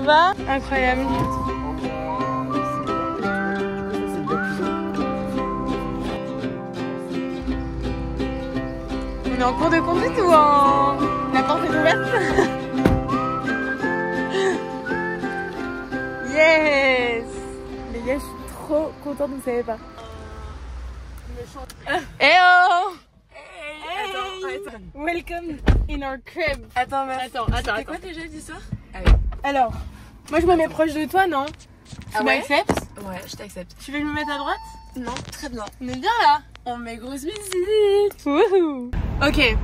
va? Incroyable. On est en cours de conduite ou en... La porte est ouverte? Yes! Les gars, je suis trop contente, vous savez pas. Eh oh! Hey! Attends. Welcome in our crib. Attends. C'était quoi déjà l'histoire? Alors, moi je me mets proche de toi, non? Tu m'acceptes? Ouais, je t'accepte. Tu veux que je me mette à droite? Non, très bien. On est bien là? On met grosse musique. Wouhou! Ok,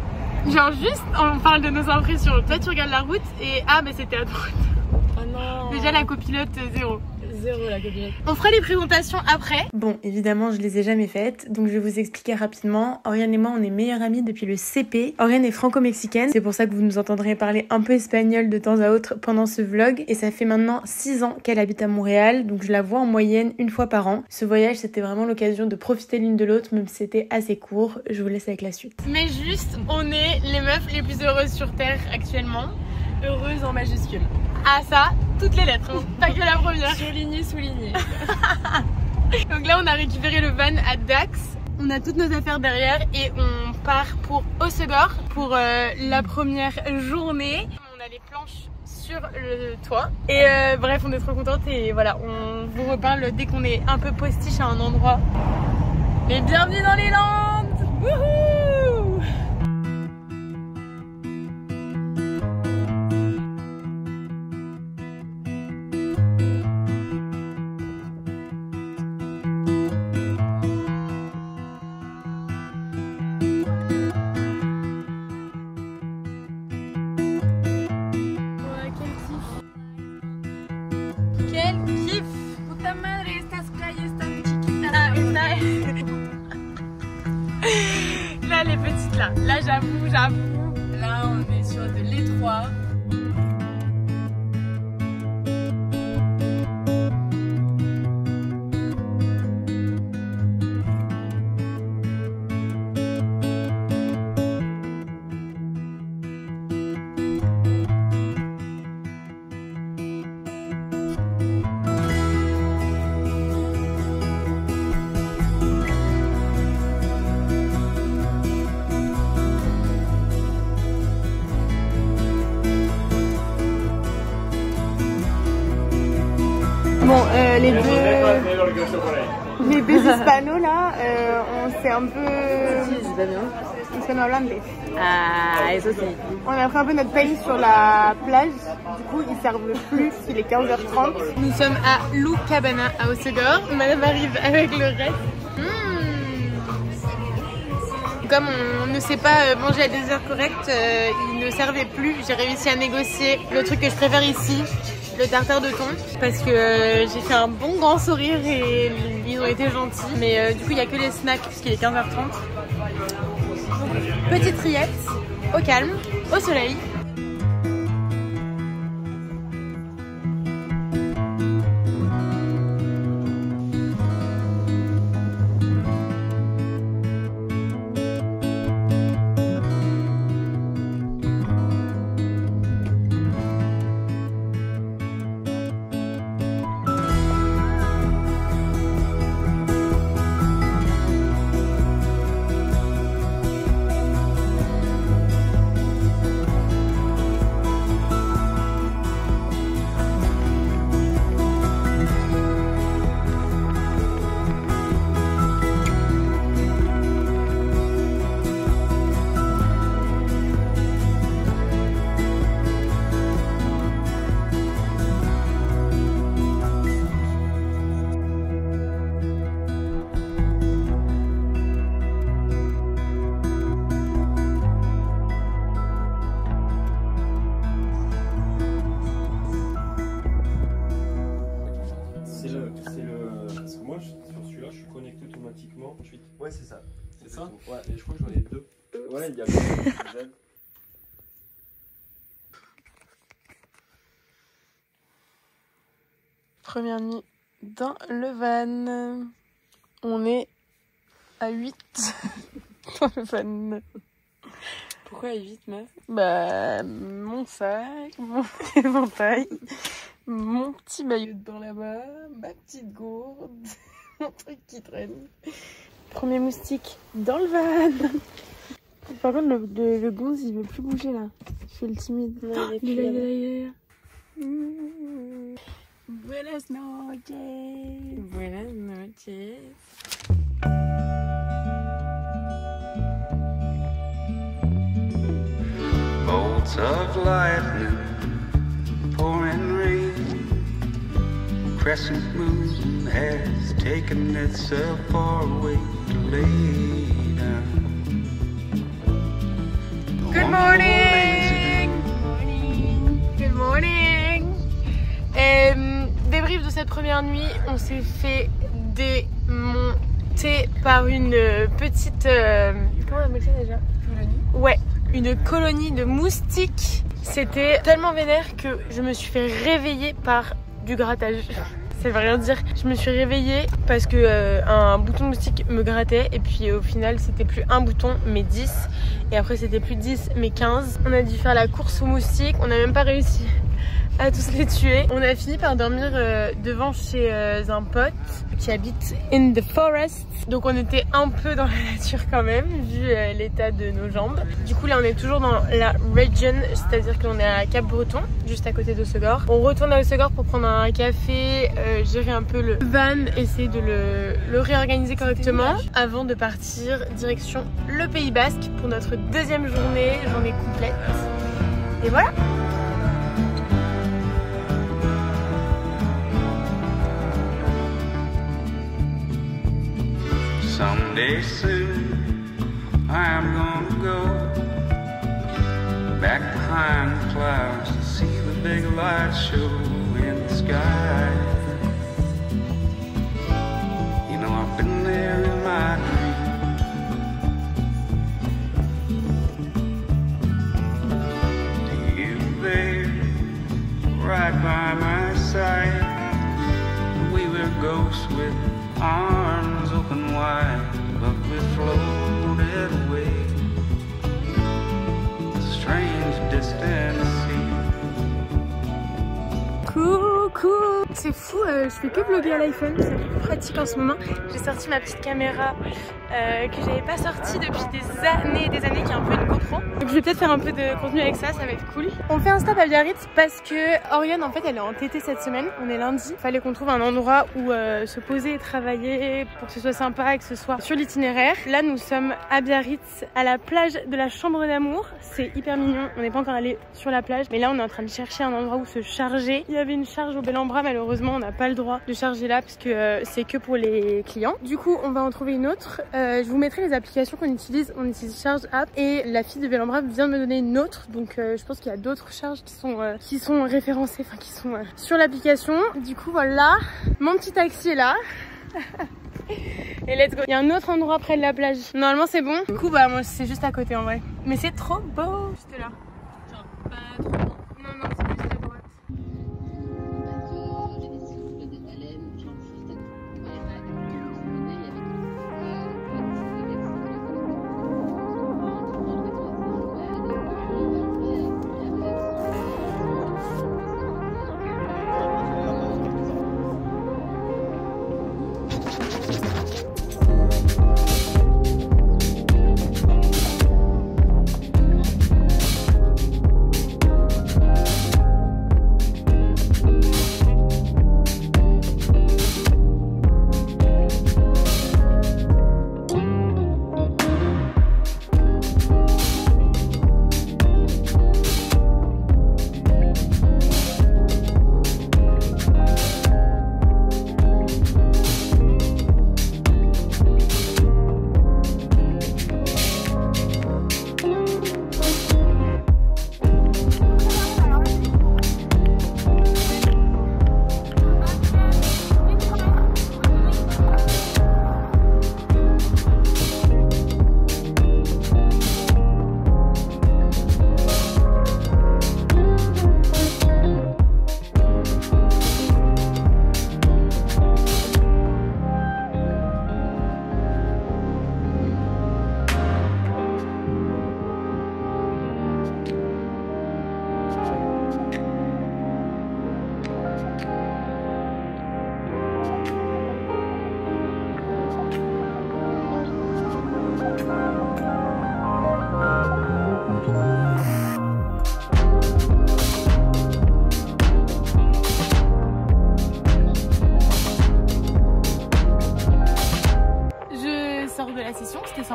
genre juste on parle de nos impressions. Toi tu regardes la route et ah mais c'était à droite. Oh non. Déjà la copilote 0. Zéro la copilote. On fera les présentations après. Bon, évidemment, je les ai jamais faites, donc je vais vous expliquer rapidement. Oriane et moi, on est meilleures amies depuis le CP. Oriane est franco-mexicaine, c'est pour ça que vous nous entendrez parler un peu espagnol de temps à autre pendant ce vlog. Et ça fait maintenant 6 ans qu'elle habite à Montréal, donc je la vois en moyenne une fois par an. Ce voyage, c'était vraiment l'occasion de profiter l'une de l'autre, même si c'était assez court. Je vous laisse avec la suite. Mais juste, on est les meufs les plus heureuses sur Terre actuellement. Heureuse en majuscule. Ah ça, toutes les lettres, hein. Pas que la première. Souligné. Donc là on a récupéré le van à Dax. On a toutes nos affaires derrière et on part pour Hossegor pour la première journée. On a les planches sur le toit. Et bref, on est trop contente et voilà, on vous reparle dès qu'on est un peu postiche à un endroit. Et bienvenue dans les Landes. Wouhou! Quel kiff! Puta madre, estas calles tan chiquitas. Là, les petites là. Là, j'avoue. Là, on est sur de l'étroit. Bon, les deux hispanos là, on s'est un peu... Hispanohablantes. Ah, eso sí. On a pris un peu notre paye sur la plage, du coup ils servent plus, il est 15h30. Nous sommes à Lou Cabana à Hossegor, madame arrive avec le reste. Comme on ne sait pas manger à des heures correctes, ils ne servaient plus. J'ai réussi à négocier le truc que je préfère ici, le tartare de thon, parce que j'ai fait un bon grand sourire et ils ont été gentils. Mais du coup, il n'y a que les snacks puisqu'il est 15h30. Petite rillette, au calme, au soleil. Parce que moi, sur celui-là, je suis connecté automatiquement. Ouais, c'est ça. C'est ça? Ouais, et je crois que j'en ai deux. Ouais, il y a Première nuit dans le van. On est à 8 dans le van. Pourquoi 8 meuf? Bah, mon sac, mon éventail, mon petit maillot de bain là-bas, ma petite gourde, mon truc qui traîne. Premier moustique dans le van. Par contre, le gonze, il veut plus bouger là. Il fait le timide. Non, il est Buenas noches. Buenas noches. Bolts of lightning, pouring rain, crescent moon has taken itself far away to lay down. Good morning. Good morning. Débrief de cette première nuit, on s'est fait démonter par une petite... comment on appelle ça déjà? Colonie. Ouais, une colonie de moustiques. C'était tellement vénère que je me suis fait réveiller par du grattage. Ça veut rien dire. Je me suis réveillée parce que un bouton de moustique me grattait et puis au final c'était plus un bouton mais 10 et après c'était plus 10 mais 15. On a dû faire la course aux moustiques, on n'a même pas réussi à tous les tuer. On a fini par dormir devant chez un pote qui habite in the forest. Donc on était un peu dans la nature quand même, vu l'état de nos jambes. Du coup là on est toujours dans la region, c'est-à-dire qu'on est à Cap-Breton, juste à côté d'Hossegor. On retourne à Hossegor pour prendre un café, gérer un peu le van, essayer de le réorganiser correctement avant de partir direction le Pays Basque pour notre deuxième journée complète. Et voilà. Someday soon I am gonna go back behind the clouds to see the big lights show in the sky. You know I've been there in my dream. You there, right by my side. We were ghosts with arms open wide, but we floated away. A strange distant sea. Coucou. C'est fou, je fais que vlogger à l'iPhone, c'est plus pratique en ce moment. J'ai sorti ma petite caméra que j'avais pas sortie depuis des années, qui est un peu une GoPro. Donc je vais peut-être faire un peu de contenu avec ça, ça va être cool. On fait un stop à Biarritz parce que Orion en fait elle est en TT cette semaine, on est lundi. Il fallait qu'on trouve un endroit où se poser et travailler pour que ce soit sympa et que ce soit sur l'itinéraire. Là nous sommes à Biarritz, à la plage de la Chambre d'Amour. C'est hyper mignon, on n'est pas encore allé sur la plage, mais là on est en train de chercher un endroit où se charger. Il y avait une charge au bel en bras, malheureusement on n'a pas le droit de charger là parce que c'est que pour les clients. Du coup on va en trouver une autre. Je vous mettrai les applications qu'on utilise. On utilise Charge App et la fille de Bellambra vient de me donner une autre. Donc je pense qu'il y a d'autres charges qui sont référencées, enfin qui sont sur l'application. Du coup voilà, mon petit taxi est là. Et let's go. Il y a un autre endroit près de la plage. Normalement c'est bon. Du coup bah moi c'est juste à côté en vrai. Mais c'est trop beau. Juste là. Genre pas trop loin. Non c'est juste à droite.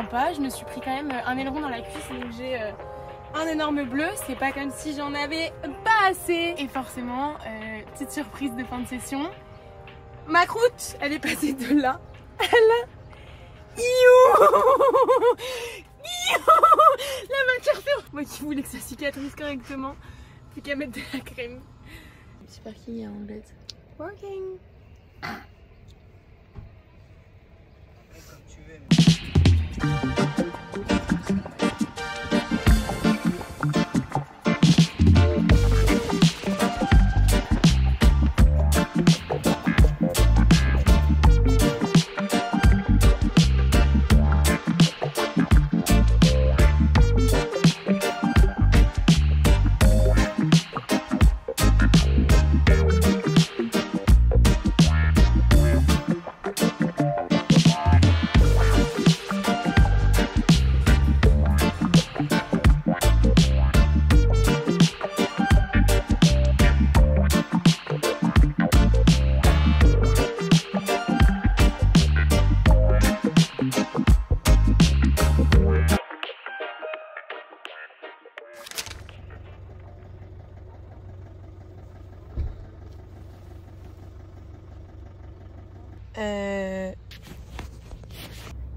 sympa. Je me suis pris quand même un aileron dans la cuisse, donc j'ai un énorme bleu. C'est pas comme si j'en avais pas assez. Et forcément, petite surprise de fin de session, ma croûte, elle est passée de là à là. Iouh. La matière ferme. Moi qui voulais que ça cicatrise correctement, plus qu'à mettre de la crème. Petit parking à Anglette. Working.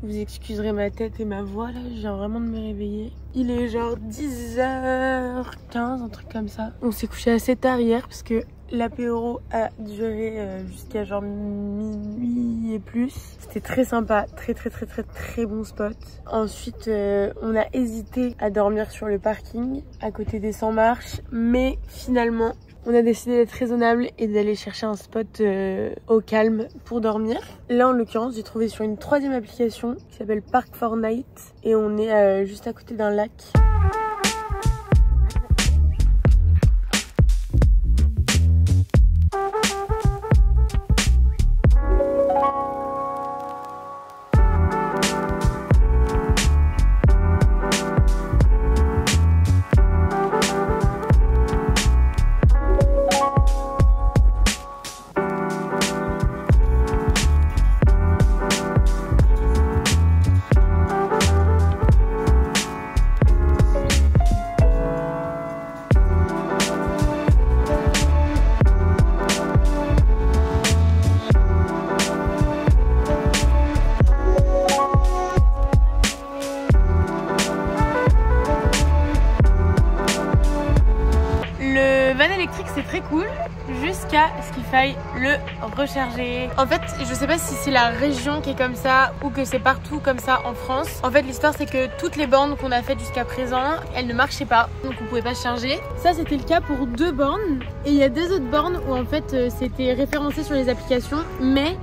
Vous excuserez ma tête et ma voix là, je viens vraiment de me réveiller. Il est genre 10h15, un truc comme ça. On s'est couché assez tard hier parce que l'apéro a duré jusqu'à genre minuit et plus. C'était très sympa, très bon spot. Ensuite, on a hésité à dormir sur le parking à côté des 100 marches, mais finalement, on a décidé d'être raisonnable et d'aller chercher un spot au calme pour dormir. Là, en l'occurrence, j'ai trouvé sur une 3e application qui s'appelle Park4Night et on est juste à côté d'un lac. C'est très cool jusqu'à ce qu'il faille le recharger. En fait, je sais pas si c'est la région qui est comme ça ou que c'est partout comme ça en France. En fait, l'histoire c'est que toutes les bornes qu'on a faites jusqu'à présent, elles ne marchaient pas, donc on pouvait pas charger. Ça c'était le cas pour 2 bornes et il y a 2 autres bornes où en fait c'était référencé sur les applications, mais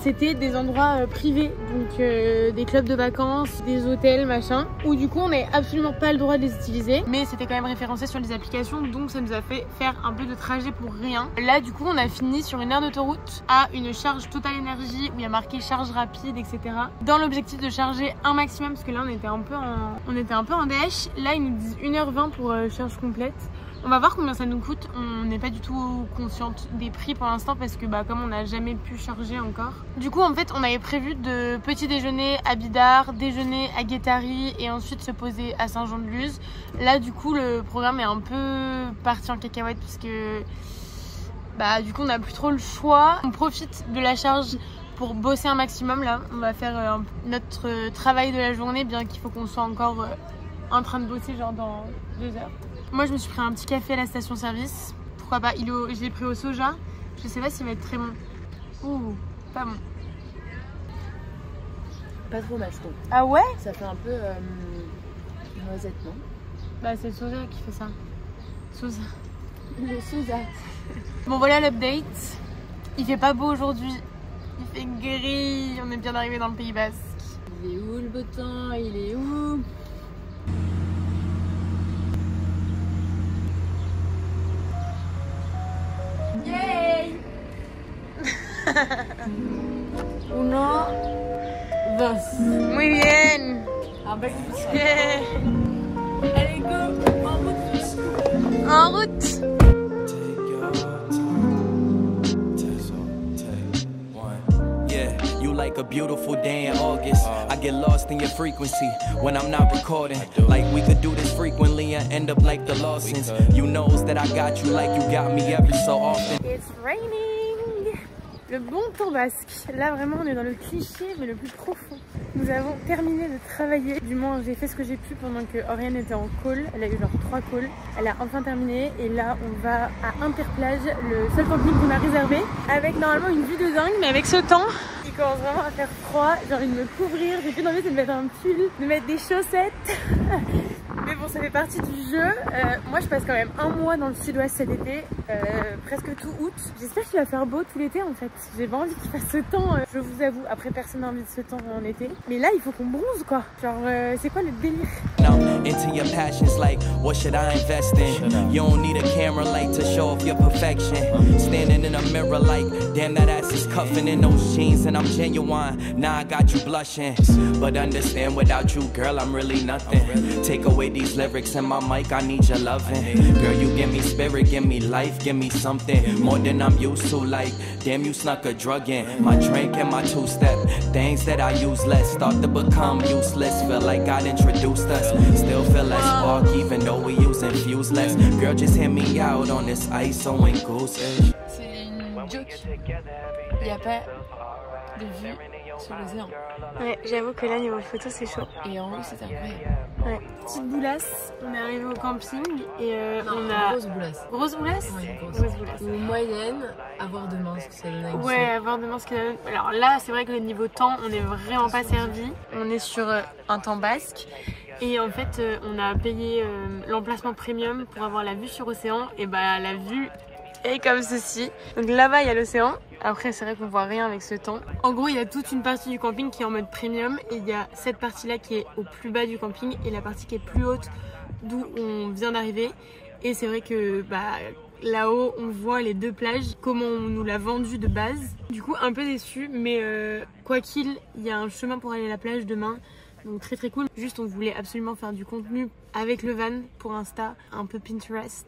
c'était des endroits privés, donc des clubs de vacances, des hôtels, machin, où du coup on n'avait absolument pas le droit de les utiliser, mais c'était quand même référencé sur les applications, donc ça nous a fait faire un peu de trajet pour rien. Là du coup on a fini sur une aire d'autoroute à une charge Total Energy où il y a marqué charge rapide, etc. Dans l'objectif de charger un maximum, parce que là on était un peu en dèche. Là ils nous disent 1h20 pour charge complète. On va voir combien ça nous coûte. On n'est pas du tout consciente des prix pour l'instant parce que comme on n'a jamais pu charger encore. Du coup en fait on avait prévu de petit déjeuner à Bidart, déjeuner à Guétari et ensuite se poser à Saint-Jean-de-Luz. Là du coup le programme est un peu parti en cacahuète parce que du coup on n'a plus trop le choix. On profite de la charge pour bosser un maximum. Là on va faire notre travail de la journée, bien qu'il faut qu'on soit encore en train de bosser genre dans 2 heures. Moi je me suis pris un petit café à la station service. Pourquoi pas, je l'ai pris au soja. Je sais pas s'il va être très bon. Ouh, pas bon. Pas trop mal, je trouve. Ah ouais? Ça fait un peu noisette, non? Bah c'est le soja qui fait ça. Soja. Le soja. Bon voilà l'update. Il fait pas beau aujourd'hui. Il fait gris. On est bien arrivé dans le Pays Basque. Il est où le beau temps? Il est où? Yay! 1, 2. Muy bien. Yeah. Allez go, en route. En route. like a beautiful day in August. I get lost in your frequency when I'm not recording. Like we could do this frequently and end up like the Lawsons. You knows that I got you like you got me every so often. It's raining. Le bon temps basque. Là vraiment on est dans le cliché mais le plus profond. Nous avons terminé de travailler. Du moins j'ai fait ce que j'ai pu pendant que Oriane était en call. Elle a eu genre 3 calls. Elle a enfin terminé et là on va à Interplage, le seul camping qu'on a réservé. Avec normalement une vue de dingue mais avec ce temps il commence vraiment à faire froid. J'ai envie de me couvrir, j'ai plus envie de mettre un pull, de mettre des chaussettes. Mais bon, ça fait partie du jeu. Moi, je passe quand même un mois dans le sud-ouest cet été, presque tout août. J'espère qu'il va faire beau tout l'été en fait. J'ai pas envie qu'il fasse ce temps, je vous avoue. Après, personne n'a envie de ce temps en été. Mais là, il faut qu'on bronze quoi. Genre, c'est quoi le délire? Into your passions like what should I invest in? You don't need a camera light to show off your perfection. Standing in a mirror like damn that ass is cuffing in those jeans and I'm genuine. Now I got you blushing. But understand without you girl I'm really nothing. Take away these lyrics and my mic I need your loving. Girl you give me spirit, give me life, give me something more than I'm used to. Like damn you snuck a drug in my drink and my two-step. Things that I use less start to become useless. Feel like God introduced us. Still feel like spark even though we using fuse less. Girl just hear me out on this ice so ain't goose edge. C'est une joke. Il n'y a pas de vue sur l'océan. Ouais, j'avoue que là niveau photo c'est chaud. Et en haut c'est incroyable. Ouais. Petite boulasse, on est arrivé au camping et on a... Grosse boulasse. Grosse boulasse? Ouais, grosse boulasse. Ou moyenne, à voir demain ce que ça donne avec Ouais, à voir demain ce que ça donne. Alors là, c'est vrai que le niveau temps, on n'est vraiment pas servi. On est sur un temps basque. Et en fait, on a payé l'emplacement premium pour avoir la vue sur l'océan. Et bah, la vue est comme ceci. Donc là-bas, il y a l'océan. Après, c'est vrai qu'on voit rien avec ce temps. En gros, il y a toute une partie du camping qui est en mode premium. Et il y a cette partie-là qui est au plus bas du camping et la partie qui est plus haute d'où on vient d'arriver. Et c'est vrai que bah, là-haut, on voit les deux plages, comment on nous l'a vendu de base. Du coup, un peu déçu, mais quoi qu'il, il y a un chemin pour aller à la plage demain. Donc très très cool. Juste on voulait absolument faire du contenu avec le van pour Insta, un peu Pinterest.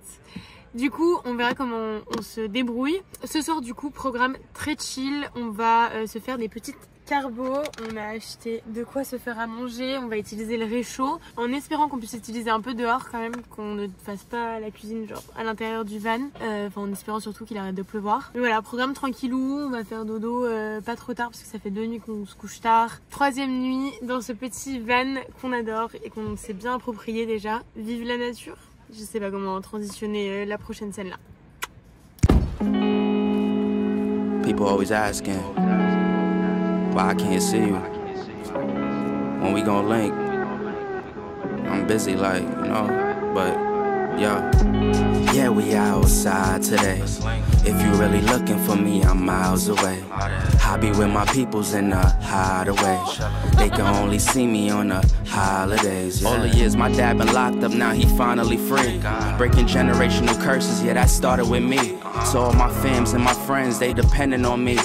Du coup on verra comment on se débrouille. Ce soir du coup programme très chill. On va se faire des petites carbo. On a acheté de quoi se faire à manger. On va utiliser le réchaud en espérant qu'on puisse utiliser un peu dehors quand même, qu'on ne fasse pas la cuisine genre à l'intérieur du van. Enfin en espérant surtout qu'il arrête de pleuvoir. Mais voilà, programme tranquillou. On va faire dodo pas trop tard parce que ça fait 2 nuits qu'on se couche tard. 3e nuit dans ce petit van qu'on adore et qu'on s'est bien approprié déjà. Vive la nature. Je sais pas comment transitionner la prochaine scène là. People always asking why I can't see you. When we gon' link, I'm busy like, you know, but yeah, we outside today. If you really looking for me, I'm miles away. I be with my peoples in the hideaway. They can only see me on the holidays. All the years my dad been locked up, now he finally free. Breaking generational curses, yeah, that started with me. So all my fams and my friends, they depending on me.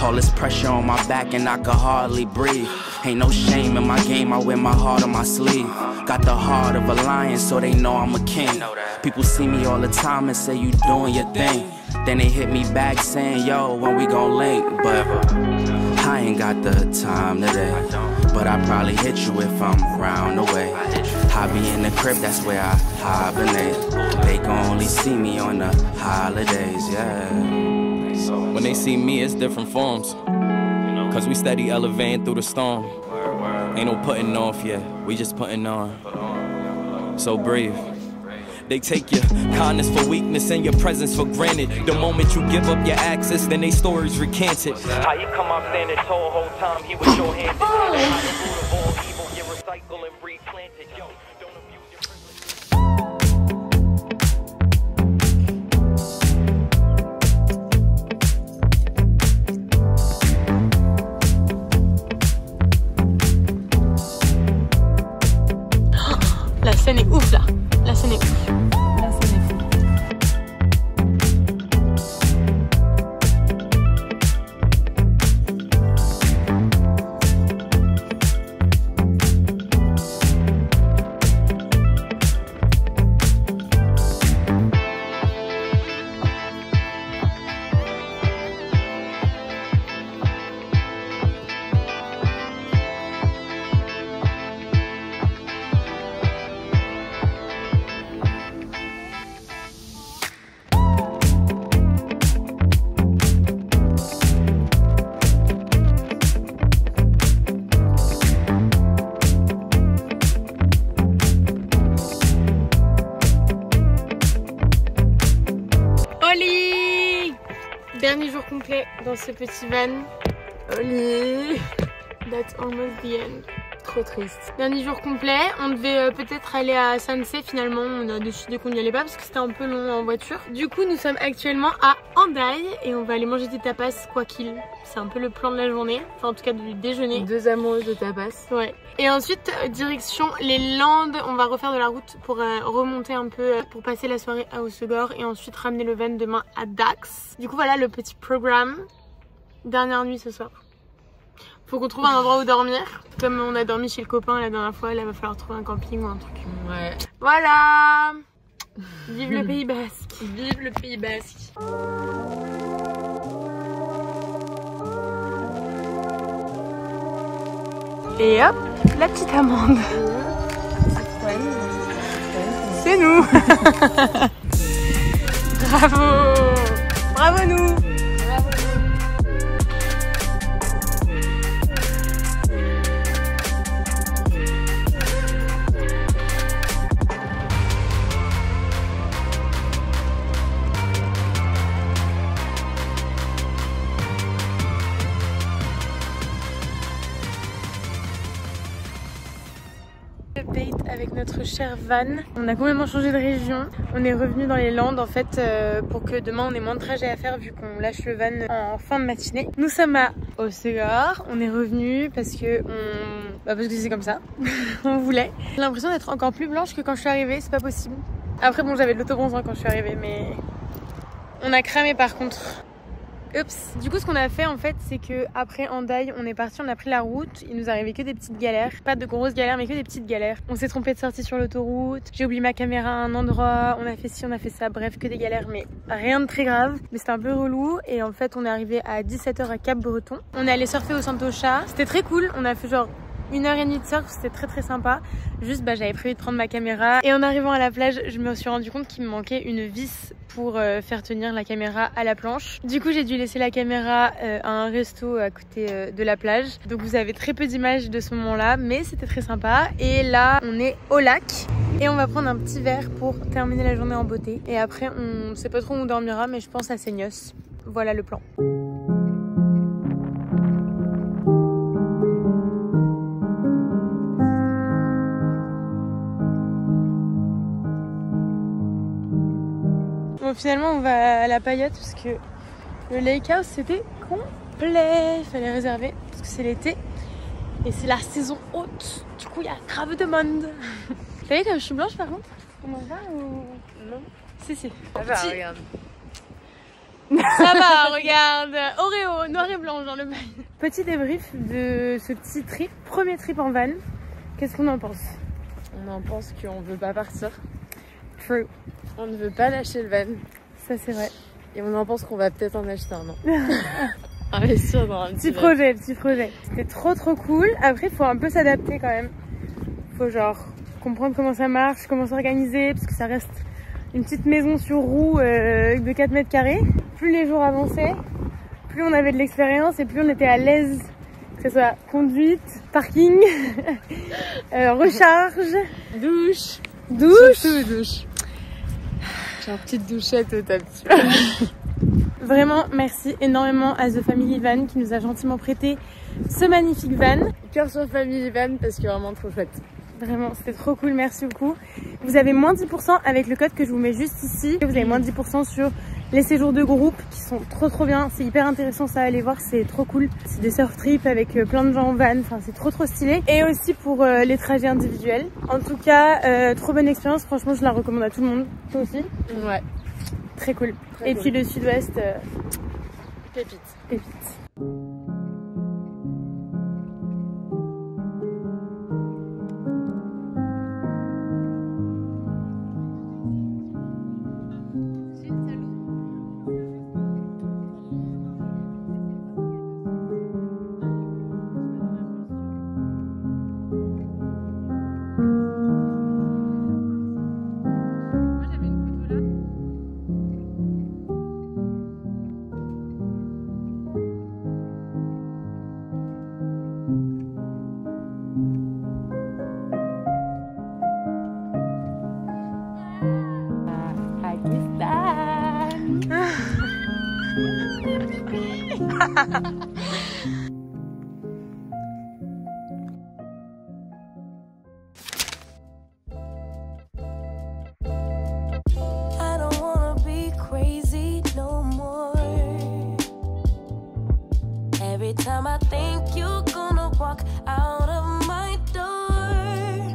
All this pressure on my back and I could hardly breathe. Ain't no shame in my game, I wear my heart on my sleeve. Got the heart of a lion, so they know I'm a king. People see me all the time and say you doing your thing. Then they hit me back saying, yo, when we gon' link? But I ain't got the time today. But I probably hit you if I'm round the way. I be in the crib, that's where I hibernate. They can only see me on the holidays, yeah. When they see me, it's different forms. Cause we steady elevating through the storm. Ain't no putting off yet, we just putting on. So breathe. They take your kindness for weakness and your presence for granted. The moment you give up your access, then they stories recanted. How you come up standing tall whole time, he was your hand. Recycle and replant it, yo. Don't abuse your La scène est ouf là. La scène est ouf. Dernier jour complet dans ce petit van. Oli. That's almost the end. Trop triste. Dernier jour complet, on devait peut-être aller à Sanse, finalement on a décidé qu'on n'y allait pas parce que c'était un peu long en voiture. Du coup nous sommes actuellement à Hendaye et on va aller manger des tapas quoi qu'il. C'est un peu le plan de la journée, enfin en tout cas du déjeuner. 2 amoureux de tapas. Ouais. Et ensuite direction les Landes, on va refaire de la route pour remonter un peu pour passer la soirée à Hossegor et ensuite ramener le van demain à Dax. Du coup voilà le petit programme. Dernière nuit ce soir. Faut qu'on trouve un endroit où dormir. Comme on a dormi chez le copain la dernière fois, là va falloir trouver un camping ou un truc. Ouais. Voilà. Vive le Pays Basque. Vive le Pays Basque. Et hop, la petite amande. C'est nous. Bravo. Bravo nous. Update avec notre cher van. On a complètement changé de région. On est revenu dans les Landes en fait pour que demain on ait moins de trajet à faire vu qu'on lâche le van en fin de matinée. Nous sommes à Hossegor. On est revenu parce que c'est comme ça. On voulait. J'ai l'impression d'être encore plus blanche que quand je suis arrivée. C'est pas possible. Après bon j'avais de l'autobronzant quand je suis arrivée mais on a cramé par contre. Oups. Du coup ce qu'on a fait en fait c'est que après Hendaye on est parti, on a pris la route, il nous arrivait que des petites galères, pas de grosses galères mais que des petites galères. On s'est trompé de sortie sur l'autoroute, j'ai oublié ma caméra à un endroit, on a fait ci, on a fait ça, bref que des galères mais rien de très grave. Mais c'était un peu relou et en fait on est arrivé à 17h à Cap-Breton. On est allé surfer au Santocha, c'était très cool, on a fait genre 1h30 de surf, c'était très sympa. Juste j'avais prévu de prendre ma caméra et en arrivant à la plage je me suis rendu compte qu'il me manquait une vis pour faire tenir la caméra à la planche. Du coup j'ai dû laisser la caméra à un resto à côté de la plage. Donc vous avez très peu d'images de ce moment là mais c'était très sympa. Et là on est au lac et on va prendre un petit verre pour terminer la journée en beauté. Et après on sait pas trop où on dormira mais je pense à Seignos. Voilà le plan. Bon, finalement on va à la paillette parce que le lake house c'était complet, il fallait réserver parce que c'est l'été et c'est la saison haute, du coup il y a grave de monde. T'as vu comme je suis blanche par contre? On en va ou... Non. Si. Ça va, regarde. Ça va, regarde. Oreo, noir et blanc dans le bail. Petit débrief de ce petit trip, premier trip en van. Qu'est-ce qu'on en pense? On en pense qu'on veut pas partir. True. On ne veut pas lâcher le van. Ça c'est vrai. Et on en pense qu'on va peut-être en acheter un, non? Investir dans un petit projet. C'était trop cool. Après il faut un peu s'adapter quand même. Faut genre comprendre comment ça marche, comment s'organiser, parce que ça reste une petite maison sur roue de 4 mètres carrés. Plus les jours avançaient, plus on avait de l'expérience et plus on était à l'aise, que ce soit conduite, parking, recharge, douche. Surtout douche. J'ai une petite douchette au tapis. Vraiment merci énormément à The Family Van qui nous a gentiment prêté ce magnifique van. Cœur sur Family Van parce que vraiment trop chouette. Vraiment, c'était trop cool, merci beaucoup. Vous avez moins 10% avec le code que je vous mets juste ici. Vous avez moins 10% sur les séjours de groupe qui sont trop bien. C'est hyper intéressant ça à aller voir, c'est trop cool. C'est des surf trips avec plein de gens en van, enfin c'est trop stylé. Et aussi pour les trajets individuels. En tout cas, trop bonne expérience, franchement je la recommande à tout le monde. Toi aussi? Ouais. Très cool. Et puis le sud-ouest, pépite. Every time I think you're gonna walk out of my door,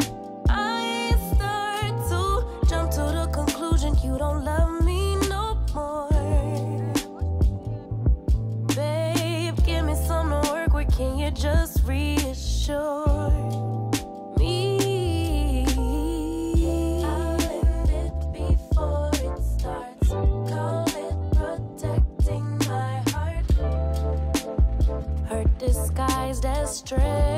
I start to jump to the conclusion you don't love me no more. Babe, give me some to work with, can you just reassure me? I'll end it before it starts, call it protecting my heart. Hurt disguised as strength.